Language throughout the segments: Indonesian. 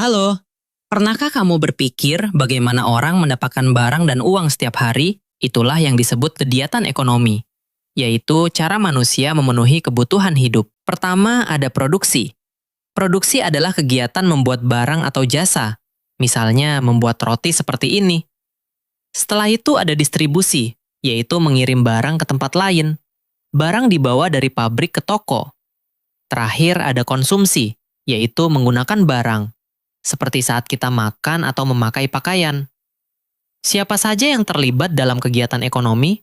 Halo, pernahkah kamu berpikir bagaimana orang mendapatkan barang dan uang setiap hari? Itulah yang disebut kegiatan ekonomi, yaitu cara manusia memenuhi kebutuhan hidup. Pertama, ada produksi. Produksi adalah kegiatan membuat barang atau jasa, misalnya membuat roti seperti ini. Setelah itu ada distribusi, yaitu mengirim barang ke tempat lain. Barang dibawa dari pabrik ke toko. Terakhir ada konsumsi, yaitu menggunakan barang, seperti saat kita makan atau memakai pakaian. Siapa saja yang terlibat dalam kegiatan ekonomi?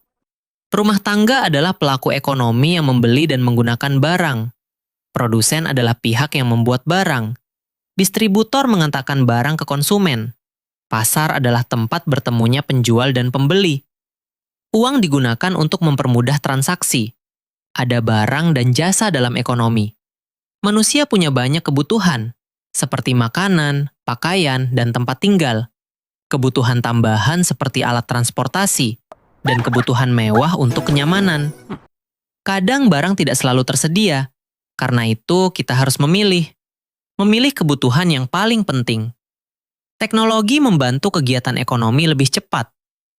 Rumah tangga adalah pelaku ekonomi yang membeli dan menggunakan barang. Produsen adalah pihak yang membuat barang. Distributor mengantarkan barang ke konsumen. Pasar adalah tempat bertemunya penjual dan pembeli. Uang digunakan untuk mempermudah transaksi. Ada barang dan jasa dalam ekonomi. Manusia punya banyak kebutuhan, seperti makanan, pakaian, dan tempat tinggal. Kebutuhan tambahan seperti alat transportasi, dan kebutuhan mewah untuk kenyamanan. Kadang barang tidak selalu tersedia, karena itu kita harus memilih. Memilih kebutuhan yang paling penting. Teknologi membantu kegiatan ekonomi lebih cepat.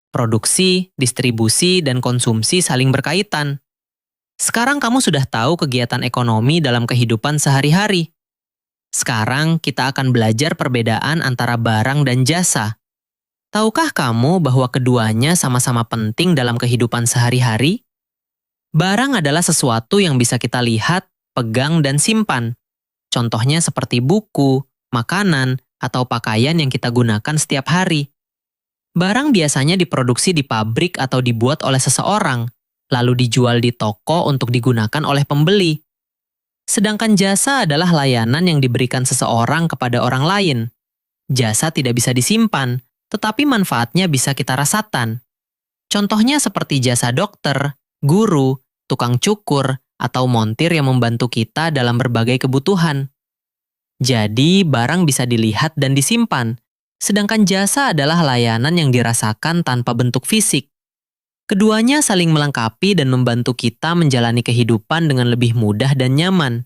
Produksi, distribusi, dan konsumsi saling berkaitan. Sekarang kamu sudah tahu kegiatan ekonomi dalam kehidupan sehari-hari. Sekarang kita akan belajar perbedaan antara barang dan jasa. Tahukah kamu bahwa keduanya sama-sama penting dalam kehidupan sehari-hari? Barang adalah sesuatu yang bisa kita lihat, pegang, dan simpan. Contohnya seperti buku, makanan, atau pakaian yang kita gunakan setiap hari. Barang biasanya diproduksi di pabrik atau dibuat oleh seseorang, lalu dijual di toko untuk digunakan oleh pembeli. Sedangkan jasa adalah layanan yang diberikan seseorang kepada orang lain. Jasa tidak bisa disimpan, tetapi manfaatnya bisa kita rasakan. Contohnya seperti jasa dokter, guru, tukang cukur, atau montir yang membantu kita dalam berbagai kebutuhan. Jadi, barang bisa dilihat dan disimpan, sedangkan jasa adalah layanan yang dirasakan tanpa bentuk fisik. Keduanya saling melengkapi dan membantu kita menjalani kehidupan dengan lebih mudah dan nyaman.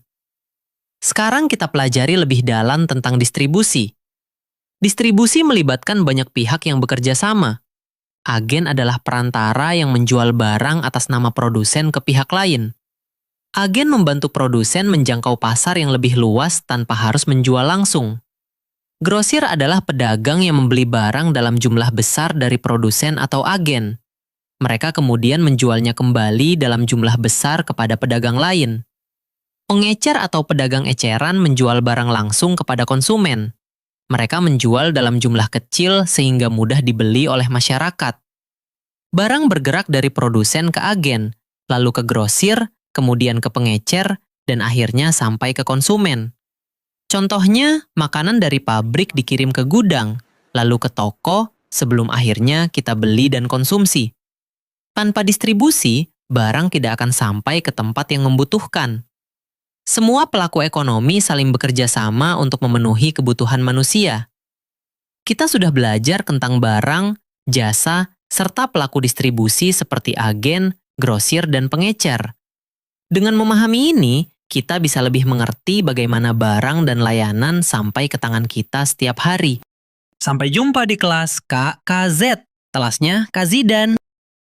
Sekarang kita pelajari lebih dalam tentang distribusi. Distribusi melibatkan banyak pihak yang bekerja sama. Agen adalah perantara yang menjual barang atas nama produsen ke pihak lain. Agen membantu produsen menjangkau pasar yang lebih luas tanpa harus menjual langsung. Grosir adalah pedagang yang membeli barang dalam jumlah besar dari produsen atau agen. Mereka kemudian menjualnya kembali dalam jumlah besar kepada pedagang lain. Pengecer atau pedagang eceran menjual barang langsung kepada konsumen. Mereka menjual dalam jumlah kecil sehingga mudah dibeli oleh masyarakat. Barang bergerak dari produsen ke agen, lalu ke grosir, kemudian ke pengecer, dan akhirnya sampai ke konsumen. Contohnya, makanan dari pabrik dikirim ke gudang, lalu ke toko, sebelum akhirnya kita beli dan konsumsi. Tanpa distribusi, barang tidak akan sampai ke tempat yang membutuhkan. Semua pelaku ekonomi saling bekerja sama untuk memenuhi kebutuhan manusia. Kita sudah belajar tentang barang, jasa, serta pelaku distribusi seperti agen, grosir, dan pengecer. Dengan memahami ini, kita bisa lebih mengerti bagaimana barang dan layanan sampai ke tangan kita setiap hari. Sampai jumpa di kelas KKZ. Kelasnya Kak Zidan.